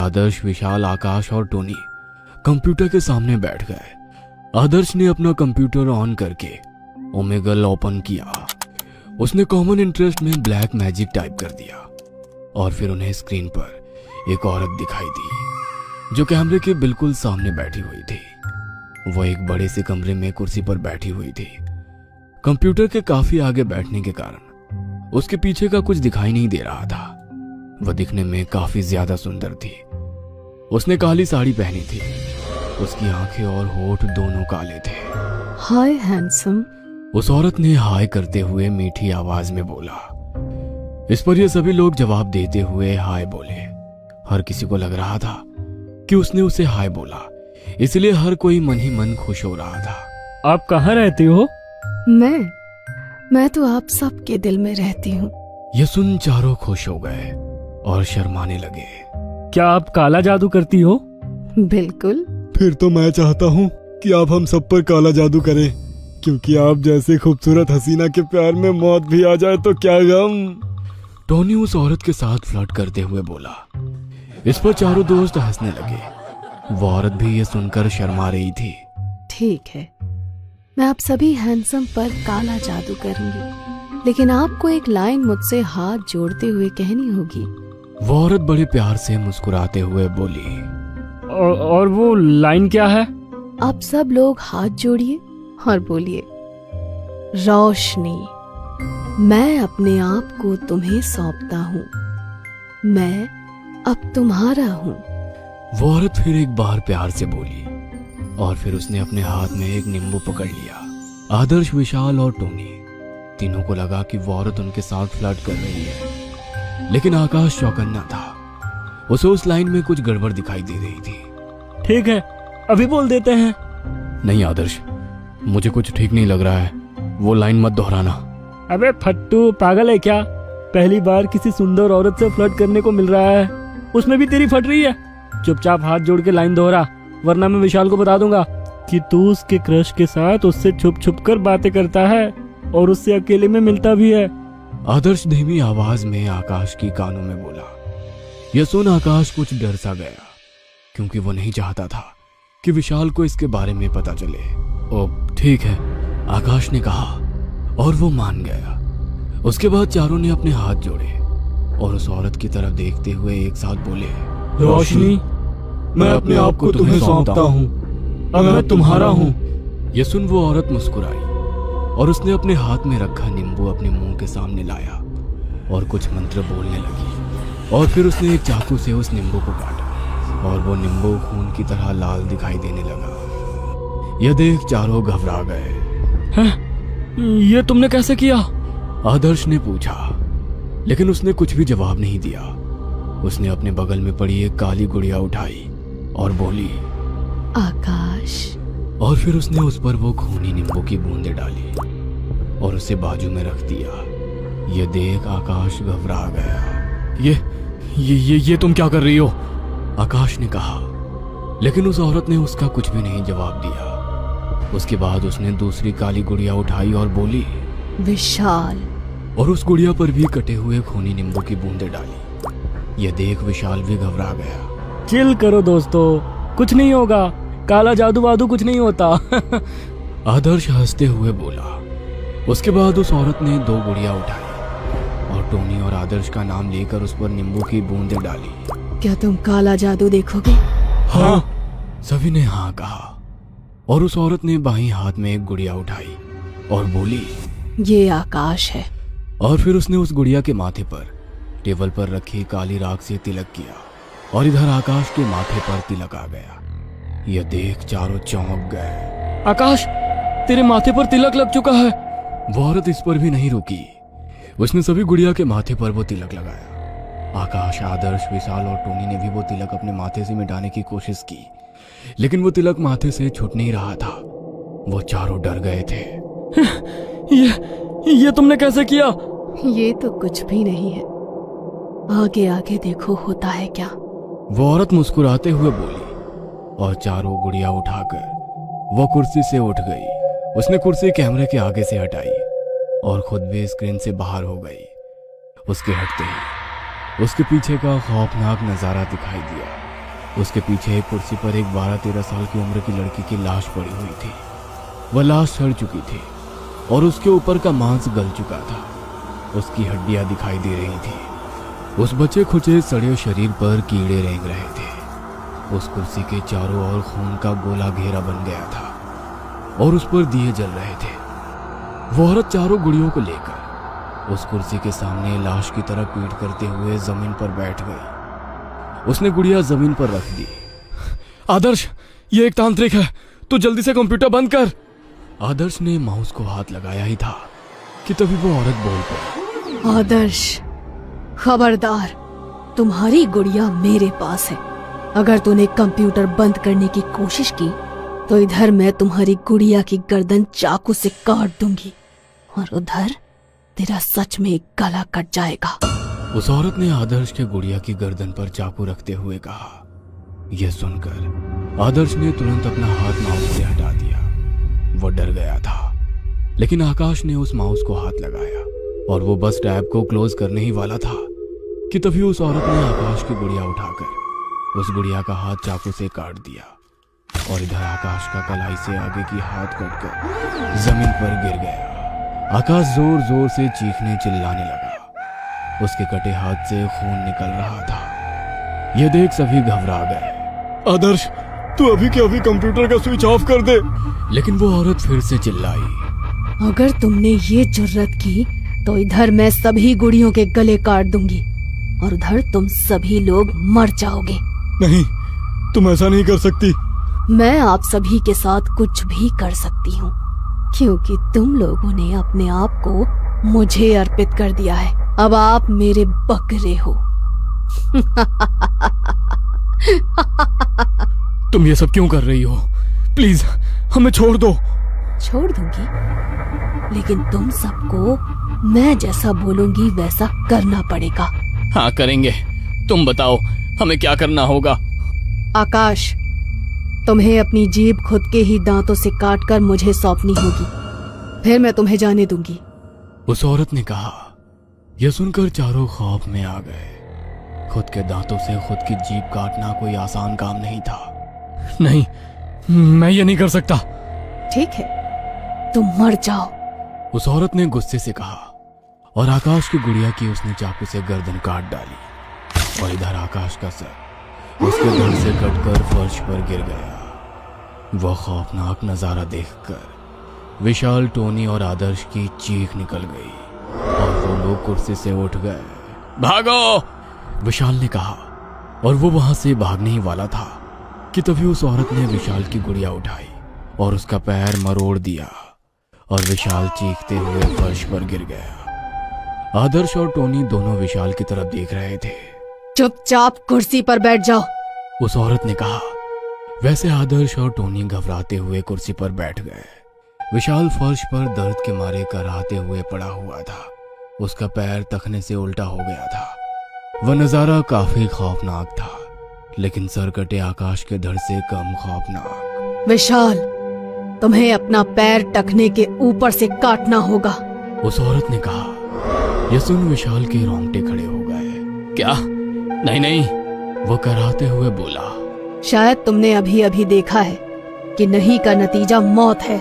आदर्श, विशाल, आकाश और Tony computer के सामने बैठ गए। आदर्श ने अपना कंप्यूटर ऑन करके ओमेगल ओपन किया। उसने कॉमन इंटरेस्ट में ब्लैक मैजिक टाइप कर दिया और फिर उन्हें स्क्रीन पर एक औरत दिखाई दी जो कैमरे के बिल्कुल सामने बैठी हुई थी। वो एक बड़े से कमरे में कुर्सी पर बैठी हुई थी। कंप्यूटर के काफी आगे बैठने के कारण उसके पीछे का कुछ दिखाई नहीं दे रहा था। वह दिखने में काफी ज्यादा सुंदर थी। उसने काली साड़ी पहनी थी। उसकी आंखें और होठ दोनों काले थे। हाय हैंडसम। उस औरत ने हाय करते हुए मीठी आवाज में बोला। इस पर ये सभी लोग जवाब देते हुए हाय बोले। हर किसी को लग रहा था कि उसने उसे हाय बोला, इसलिए हर कोई मन ही मन खुश हो रहा था। आप कहाँ रहती हो? मैं तो आप सबके दिल में रहती हूँ। ये सुन चारों खुश हो गए और शर्माने लगे। क्या आप काला जादू करती हो? बिल्कुल। फिर तो मैं चाहता हूँ कि आप हम सब पर काला जादू करें, क्योंकि आप जैसे खूबसूरत हसीना के प्यार में मौत भी आ जाए तो क्या गम। टोनी उस औरत के साथ फ्लर्ट करते हुए बोला। इस पर चारों दोस्त हंसने लगे। वो औरत भी ये सुनकर शर्मा रही थी। ठीक है, मैं आप सभी हैंडसम पर काला जादू करूंगी, लेकिन आपको एक लाइन मुझसे हाथ जोड़ते हुए कहनी होगी। वो औरत बड़े प्यार से मुस्कुराते हुए बोली। और वो लाइन क्या है? आप सब लोग हाथ जोड़िए और बोलिए, रोशनी, मैं अपने आप को तुम्हें सौंपता हूँ, मैं अब तुम्हारा हूँ। वो औरत फिर एक बार प्यार से बोली और फिर उसने अपने हाथ में एक नींबू पकड़ लिया। आदर्श, विशाल और टोनी तीनों को लगा कि वो औरत उनके साथ फ्लर्ट कर रही है, लेकिन आकाश चौकन्ना था। उसे उस लाइन में कुछ गड़बड़ दिखाई दे रही थी। ठीक है, अभी बोल देते हैं। नहीं आदर्श, मुझे कुछ ठीक नहीं लग रहा है, वो लाइन मत दोहराना। अबे फट्टू, पागल है क्या? पहली बार किसी सुंदर औरत से फ्लर्ट करने को मिल रहा है, उसमें भी तेरी फट रही है। चुपचाप हाथ जोड़ के लाइन दोहरा, वरना मैं विशाल को बता दूंगा कि तू उसके क्रश के साथ उससे छुप छुप कर बातें करता है और उससे अकेले में मिलता भी है। आदर्श धीमी आवाज में आकाश की कानों में बोला। यह सुन आकाश कुछ डर सा गया, क्योंकि वो नहीं चाहता था कि विशाल को इसके बारे में पता चले। ओ ठीक है, आकाश ने कहा और वो मान गया। उसके बाद चारों ने अपने हाथ जोड़े और उस औरत की तरफ देखते हुए एक साथ बोले, रोशनी, मैं अपने आप को तुम्हें सौंपता हूँ, अब मैं तुम्हारा हूँ। ये सुन वो औरत मुस्कुराई और उसने अपने हाथ में रखा नींबू अपने मुंह के सामने लाया और कुछ मंत्र बोलने लगी और फिर उसने एक चाकू से उस नींबू को काटा और वो नींबू खून की तरह लाल दिखाई देने लगा। यह देख चारों घबरा गए। ये तुमने कैसे किया? आदर्श ने पूछा, लेकिन उसने कुछ भी जवाब नहीं दिया। उसने अपने बगल में पड़ी एक काली गुड़िया उठाई और बोली, आकाश। और फिर उसने उस पर वो खूनी नींबू की बूंदें डाली और उसे बाजू में रख दिया। यह देख आकाश घबरा गया। ये तुम क्या कर रही हो? आकाश ने कहा, लेकिन उस औरत ने उसका कुछ भी नहीं जवाब दिया। उसके बाद उसने दूसरी काली गुड़िया उठाई और बोली, विशाल, और उस गुड़िया पर भी कटे हुए खूनी नींबू की बूंदें डाली। यह देख विशाल भी घबरा गया। चिल करो दोस्तों, कुछ नहीं होगा, काला जादू वादू कुछ नहीं होता। आदर्श हंसते हुए बोला। उसके बाद उस औरत ने 2 गुड़िया उठाई और टोनी और आदर्श का नाम लेकर उस पर नींबू की बूंदें डाली। क्या तुम काला जादू देखोगे? हाँ, सभी ने हाँ कहा और उस औरत ने बाईं हाथ में एक गुड़िया उठाई और बोली, ये आकाश है। और फिर उसने उस गुड़िया के माथे पर टेबल पर रखी काली राख से तिलक किया और इधर आकाश के माथे पर तिलक आ गया। यह देख चारों चौंक गए। आकाश, तेरे माथे पर तिलक लग चुका है। वो औरत इस पर भी नहीं रुकी। उसने सभी गुड़िया के माथे पर वो तिलक लगाया। आकाश, आदर्श, विशाल और टोनी ने भी वो तिलक अपने माथे से मिटाने की कोशिश की, लेकिन वो तिलक माथे से छूट नहीं रहा था। वो चारों डर गए थे। ये तुमने कैसे किया? ये तो कुछ भी नहीं है, आगे आगे देखो होता है क्या। वो औरत मुस्कुराते हुए बोली और चारों गुड़िया उठाकर वो कुर्सी से उठ गई। उसने कुर्सी कैमरे के आगे से हटाई और खुद भी स्क्रीन से बाहर हो गई। उसके हटते ही उसके पीछे का खौफनाक नजारा दिखाई दिया। उसके पीछे एक कुर्सी पर एक 12-13 साल की उम्र की लड़की की लाश पड़ी हुई थी। वह लाश सड़ चुकी थी और उसके ऊपर का मांस गल चुका था। उसकी हड्डियां दिखाई दे रही थी। उस बचे खुचे सड़े शरीर पर कीड़े रेंग रहे थे। उस कुर्सी के चारों ओर खून का गोला घेरा बन गया था और उस पर दिए जल रहे थे। वो औरत चारों गुड़ियों को लेकर उस कुर्सी के सामने लाश की तरह पीट करते हुए जमीन पर बैठ गई। उसने गुड़िया जमीन पर रख दी। आदर्श, ये एक तांत्रिक है, तू जल्दी से कंप्यूटर बंद कर। आदर्श ने माउस को हाथ लगाया ही था कि तभी वो औरत बोल पड़ी। आदर्श, खबरदार, तुम्हारी गुड़िया मेरे पास है। अगर तूने कंप्यूटर बंद करने की कोशिश की तो इधर मैं तुम्हारी गुड़िया की गर्दन चाकू से काट दूंगी और उधर तेरा सच में गला कट जाएगा। उस औरत ने आदर्श के गुड़िया की गर्दन पर चाकू रखते हुए कहा। यह सुनकर आदर्श ने तुरंत अपना हाथ माउस से हटा दिया। वो डर गया था, लेकिन आकाश ने उस माउस को हाथ लगाया और वो बस टैब को क्लोज करने ही वाला था कि तभी उस औरत ने आकाश की गुड़िया उठाकर उस गुड़िया का हाथ चाकू से काट दिया और इधर आकाश का कलाई से आगे की हाथ कटकर जमीन पर गिर गया। आकाश जोर जोर से चीखने चिल्लाने लगा। उसके कटे हाथ से खून निकल रहा था। यह देख सभी घबरा गए। आदर्श, तू अभी के अभी कंप्यूटर का स्विच ऑफ कर दे। लेकिन वो औरत फिर से चिल्लाई। अगर तुमने ये जुर्रत की तो इधर मैं सभी गुड़ियों के गले काट दूंगी और उधर तुम सभी लोग मर जाओगे। नहीं, तुम ऐसा नहीं कर सकती। मैं आप सभी के साथ कुछ भी कर सकती हूँ क्योंकि तुम लोगों ने अपने आप को मुझे अर्पित कर दिया है। अब आप मेरे बकरे हो। तुम ये सब क्यों कर रही हो? प्लीज हमें छोड़ दो। छोड़ दूंगी, लेकिन तुम सबको मैं जैसा बोलूंगी वैसा करना पड़ेगा। हाँ करेंगे, तुम बताओ हमें क्या करना होगा। आकाश, तुम्हें अपनी जीभ खुद के ही दांतों से काटकर मुझे सौंपनी होगी, फिर मैं तुम्हें जाने दूंगी। उस औरत ने कहा। यह सुनकर चारों खौफ में आ गए। खुद के दांतों से खुद की जीभ काटना कोई आसान काम नहीं था। नहीं, मैं ये नहीं कर सकता। ठीक है, तुम मर जाओ। उस औरत ने गुस्से से कहा और आकाश की गुड़िया की उसने चाकू से गर्दन काट डाली और इधर आकाश का सर उसके धड़ से कटकर फर्श पर गिर गया। वह खौफनाक नजारा देखकर विशाल, टोनी और आदर्श की चीख निकल गई और वो लोग कुर्सी से उठ गए। भागो, विशाल ने कहा और वो वहां से भागने ही वाला था कि तभी उस औरत ने विशाल की गुड़िया उठाई और उसका पैर मरोड़ दिया और विशाल चीखते हुए फर्श पर गिर गया। आदर्श और टोनी दोनों विशाल की तरफ देख रहे थे। चुपचाप कुर्सी पर बैठ जाओ, उस औरत ने कहा। वैसे आदर्श और टोनी घबराते हुए कुर्सी पर बैठ गए। विशाल फर्श पर दर्द के मारे कराहते हुए पड़ा हुआ था। उसका पैर तखने से उल्टा हो गया था। वह नजारा काफी खौफनाक था, लेकिन सर कटे आकाश के धड़ से कम खौफनाक। विशाल, तुम्हें अपना पैर टखने के ऊपर से काटना होगा, उस औरत ने कहा। यह सुन विशाल के रोंगटे खड़े हो गए। क्या? नहीं नहीं, वो कराहते हुए बोला। शायद तुमने अभी अभी देखा है कि नहीं का नतीजा मौत है।